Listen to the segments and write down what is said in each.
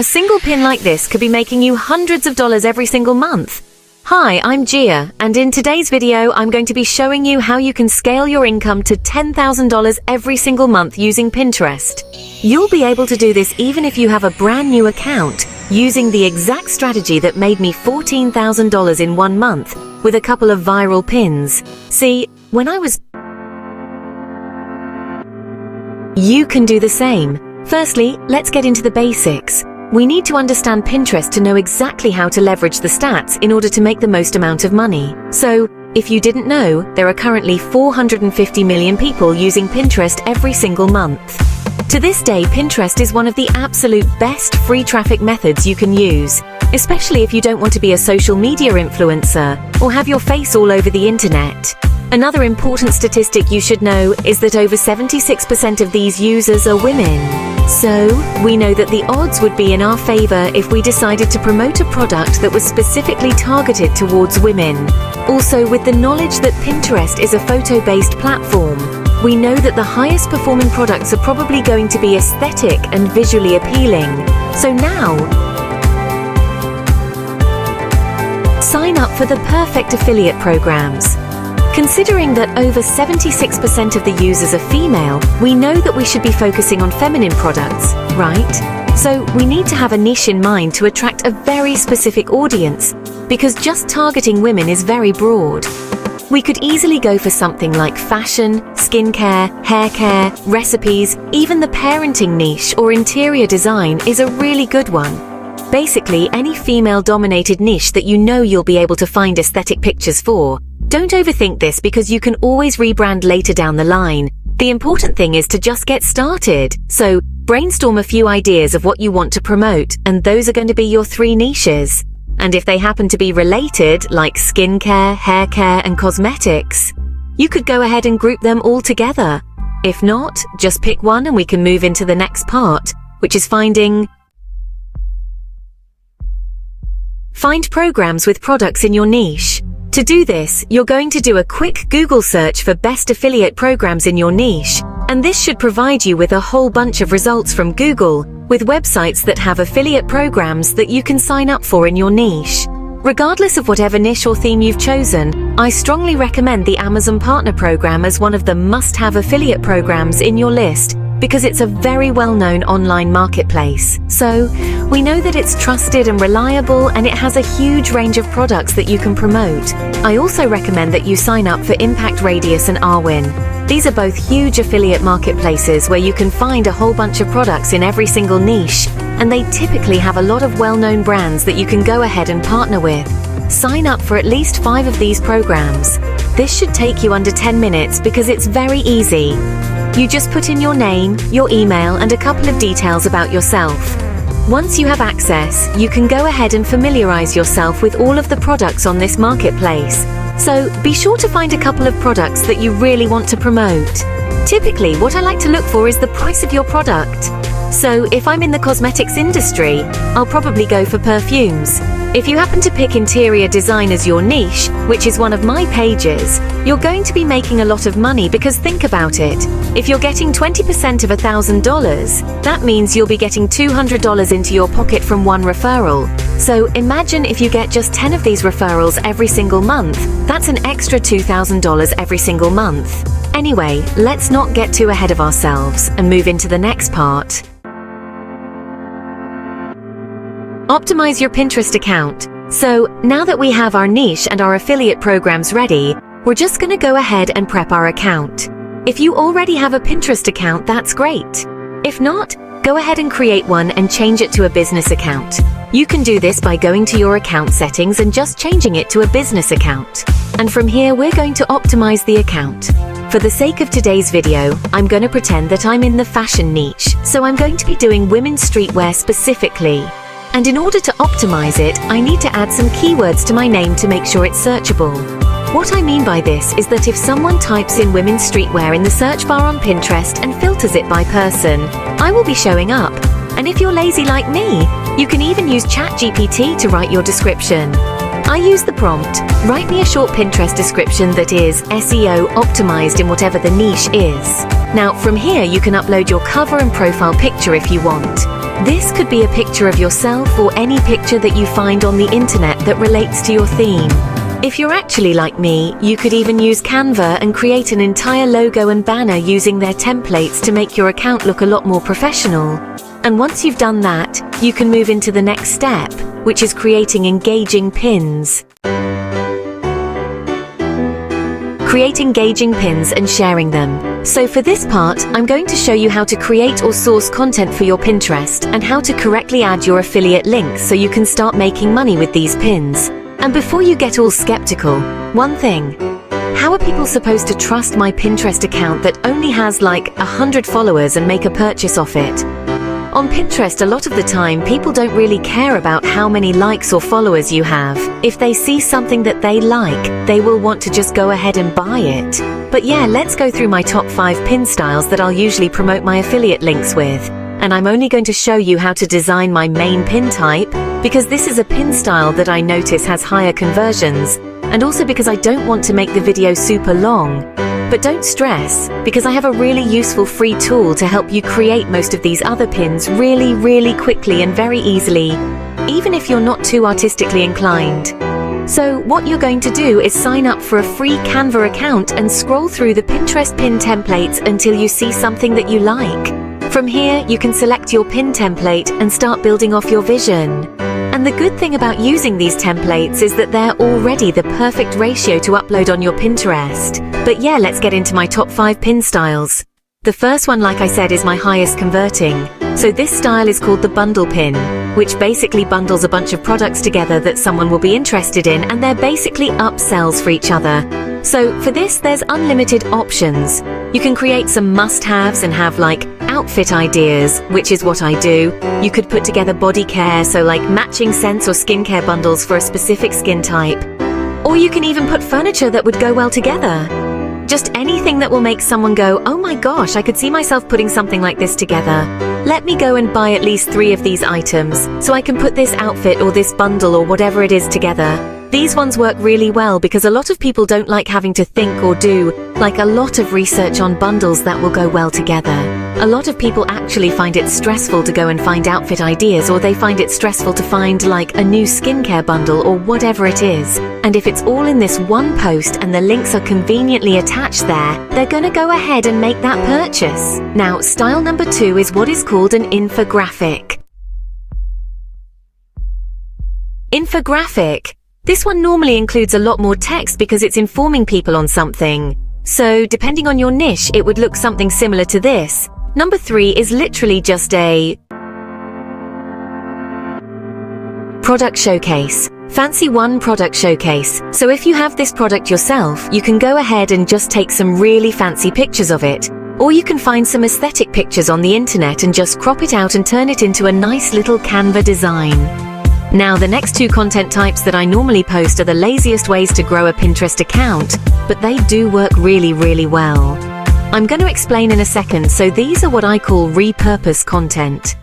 A single pin like this could be making you hundreds of dollars every single month. Hi, I'm Gia, and in today's video, I'm going to be showing you how you can scale your income to $10,000 every single month using Pinterest. You'll be able to do this even if you have a brand new account, using the exact strategy that made me $14,000 in 1 month with a couple of viral pins. See, You can do the same. Firstly, let's get into the basics. We need to understand Pinterest to know exactly how to leverage the stats in order to make the most amount of money. So, if you didn't know, there are currently 450 million people using Pinterest every single month. To this day, Pinterest is one of the absolute best free traffic methods you can use, especially if you don't want to be a social media influencer or have your face all over the internet. Another important statistic you should know is that over 76% of these users are women. So, we know that the odds would be in our favor if we decided to promote a product that was specifically targeted towards women. Also, with the knowledge that Pinterest is a photo-based platform, we know that the highest performing products are probably going to be aesthetic and visually appealing. So now, sign up for the perfect affiliate programs. Considering that over 76% of the users are female, we know that we should be focusing on feminine products, right? So we need to have a niche in mind to attract a very specific audience, because just targeting women is very broad. We could easily go for something like fashion, skincare, hair care, recipes, even the parenting niche or interior design is a really good one. Basically, any female-dominated niche that you know you'll be able to find aesthetic pictures for. Don't overthink this because you can always rebrand later down the line. The important thing is to just get started. So, brainstorm a few ideas of what you want to promote, and those are going to be your 3 niches. And if they happen to be related, like skincare, hair care, and cosmetics, you could go ahead and group them all together. If not, just pick one and we can move into the next part, which is Find programs with products in your niche. To do this, you're going to do a quick Google search for best affiliate programs in your niche, and this should provide you with a whole bunch of results from Google, with websites that have affiliate programs that you can sign up for in your niche. Regardless of whatever niche or theme you've chosen, I strongly recommend the Amazon Partner Program as one of the must-have affiliate programs in your list, because it's a very well-known online marketplace. So, we know that it's trusted and reliable, and it has a huge range of products that you can promote. I also recommend that you sign up for Impact Radius and Arwin. These are both huge affiliate marketplaces where you can find a whole bunch of products in every single niche, and they typically have a lot of well-known brands that you can go ahead and partner with. Sign up for at least 5 of these programs. This should take you under 10 minutes because it's very easy. You just put in your name, your email, and a couple of details about yourself. Once you have access, you can go ahead and familiarize yourself with all of the products on this marketplace. So be sure to find a couple of products that you really want to promote. Typically, what I like to look for is the price of your product. So if I'm in the cosmetics industry, I'll probably go for perfumes. If you happen to pick interior design as your niche, which is one of my pages, you're going to be making a lot of money because think about it. If you're getting 20% of $1,000, that means you'll be getting $200 into your pocket from 1 referral. So imagine if you get just 10 of these referrals every single month, that's an extra $2,000 every single month. Anyway, let's not get too ahead of ourselves and move into the next part. Optimize your Pinterest account. So, now that we have our niche and our affiliate programs ready, we're just going to go ahead and prep our account. If you already have a Pinterest account, that's great. If not, go ahead and create one and change it to a business account. You can do this by going to your account settings and just changing it to a business account. And from here, we're going to optimize the account. For the sake of today's video, I'm going to pretend that I'm in the fashion niche, so I'm going to be doing women's streetwear specifically. And in order to optimize it, I need to add some keywords to my name to make sure it's searchable. What I mean by this is that if someone types in women's streetwear in the search bar on Pinterest and filters it by person, I will be showing up. And if you're lazy like me, you can even use ChatGPT to write your description. I use the prompt, write me a short Pinterest description that is SEO optimized in whatever the niche is. Now, from here you can upload your cover and profile picture if you want. This could be a picture of yourself or any picture that you find on the internet that relates to your theme. If you're actually like me, you could even use Canva and create an entire logo and banner using their templates to make your account look a lot more professional. And once you've done that, you can move into the next step, which is creating engaging pins. Create engaging pins and sharing them. So for this part, I'm going to show you how to create or source content for your Pinterest and how to correctly add your affiliate links so you can start making money with these pins. And before you get all skeptical, one thing. How are people supposed to trust my Pinterest account that only has like 100 followers and make a purchase off it? On Pinterest, a lot of the time, people don't really care about how many likes or followers you have. If they see something that they like, they will want to just go ahead and buy it. But yeah, let's go through my top 5 pin styles that I'll usually promote my affiliate links with. And I'm only going to show you how to design my main pin type, because this is a pin style that I notice has higher conversions, and also because I don't want to make the video super long. But don't stress, because I have a really useful free tool to help you create most of these other pins really quickly and very easily, even if you're not too artistically inclined. So what you're going to do is sign up for a free Canva account and scroll through the Pinterest pin templates until you see something that you like. From here, you can select your pin template and start building off your vision. And the good thing about using these templates is that they're already the perfect ratio to upload on your Pinterest. But yeah, let's get into my top 5 pin styles. The first one, like I said, is my highest converting. So this style is called the bundle pin, which basically bundles a bunch of products together that someone will be interested in, and they're basically upsells for each other. So for this, there's unlimited options. You can create some must-haves and have like outfit ideas, which is what I do. You could put together body care, so like matching scents or skincare bundles for a specific skin type. Or you can even put furniture that would go well together. Just anything that will make someone go, oh my gosh, I could see myself putting something like this together. Let me go and buy at least 3 of these items, so I can put this outfit or this bundle or whatever it is together. These ones work really well because a lot of people don't like having to think or do like a lot of research on bundles that will go well together. A lot of people actually find it stressful to go and find outfit ideas, or they find it stressful to find like a new skincare bundle or whatever it is. And if it's all in this one post and the links are conveniently attached there, they're gonna go ahead and make that purchase. Now, style number 2 is what is called an infographic. Infographic. This one normally includes a lot more text because it's informing people on something. So, depending on your niche, it would look something similar to this. Number 3 is literally just a product showcase. Fancy one product showcase. So if you have this product yourself, you can go ahead and just take some really fancy pictures of it. Or you can find some aesthetic pictures on the internet and just crop it out and turn it into a nice little Canva design. Now, the next 2 content types that I normally post are the laziest ways to grow a Pinterest account, but they do work really well. I'm going to explain in a second, so these are what I call repurpose content.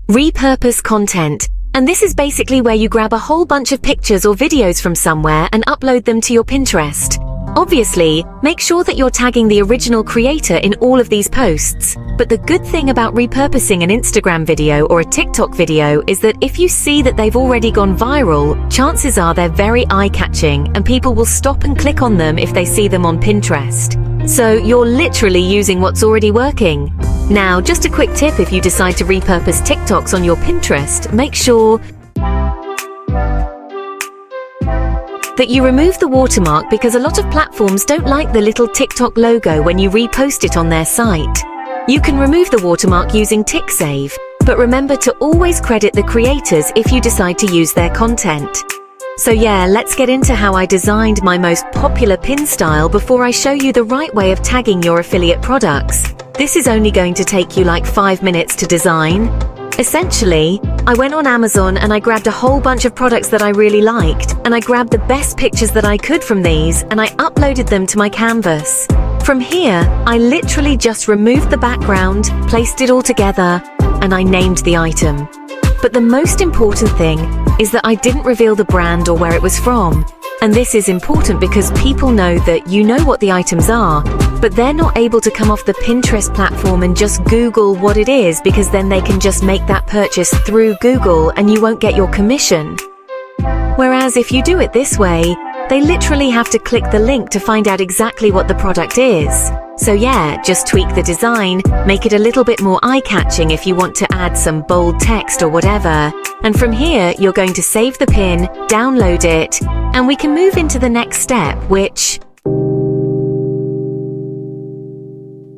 Repurpose content. And this is basically where you grab a whole bunch of pictures or videos from somewhere and upload them to your Pinterest. Obviously, make sure that you're tagging the original creator in all of these posts. But the good thing about repurposing an Instagram video or a TikTok video is that if you see that they've already gone viral, chances are they're very eye-catching and people will stop and click on them if they see them on Pinterest. So you're literally using what's already working. Now, just a quick tip: if you decide to repurpose TikToks on your Pinterest, make sure that you remove the watermark, because a lot of platforms don't like the little TikTok logo when you repost it on their site. You can remove the watermark using TickSave, but remember to always credit the creators if you decide to use their content. So yeah, let's get into how I designed my most popular pin style before I show you the right way of tagging your affiliate products. This is only going to take you like 5 minutes to design. Essentially, I went on Amazon and I grabbed a whole bunch of products that I really liked, and I grabbed the best pictures that I could from these and I uploaded them to my canvas. From here, I literally just removed the background, placed it all together, and I named the item. But the most important thing is that I didn't reveal the brand or where it was from. And this is important because people know that you know what the items are, but they're not able to come off the Pinterest platform and just Google what it is, because then they can just make that purchase through Google and you won't get your commission. Whereas if you do it this way, they literally have to click the link to find out exactly what the product is. So yeah, just tweak the design, make it a little bit more eye-catching if you want to add some bold text or whatever. And from here, you're going to save the pin, download it, and we can move into the next step, which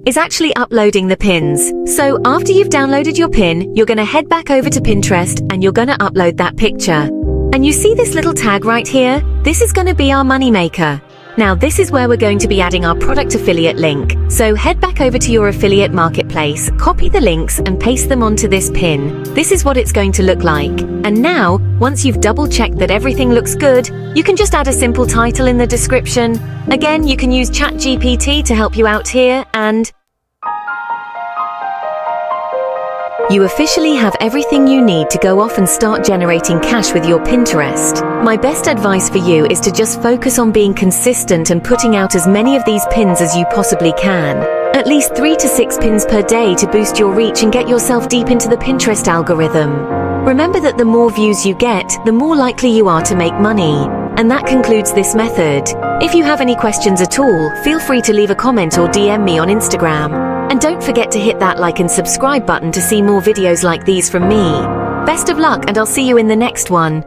is actually uploading the pins. So after you've downloaded your pin, you're going to head back over to Pinterest and you're going to upload that picture. And you see this little tag right here? This is going to be our moneymaker. Now this is where we're going to be adding our product affiliate link. So head back over to your affiliate marketplace, copy the links and paste them onto this pin. This is what it's going to look like. And now, once you've double checked that everything looks good, you can just add a simple title in the description. Again, you can use ChatGPT to help you out here, and you officially have everything you need to go off and start generating cash with your Pinterest. My best advice for you is to just focus on being consistent and putting out as many of these pins as you possibly can. At least 3 to 6 pins per day to boost your reach and get yourself deep into the Pinterest algorithm. Remember that the more views you get, the more likely you are to make money. And that concludes this method. If you have any questions at all, feel free to leave a comment or DM me on Instagram. And don't forget to hit that like and subscribe button to see more videos like these from me. Best of luck, and I'll see you in the next one.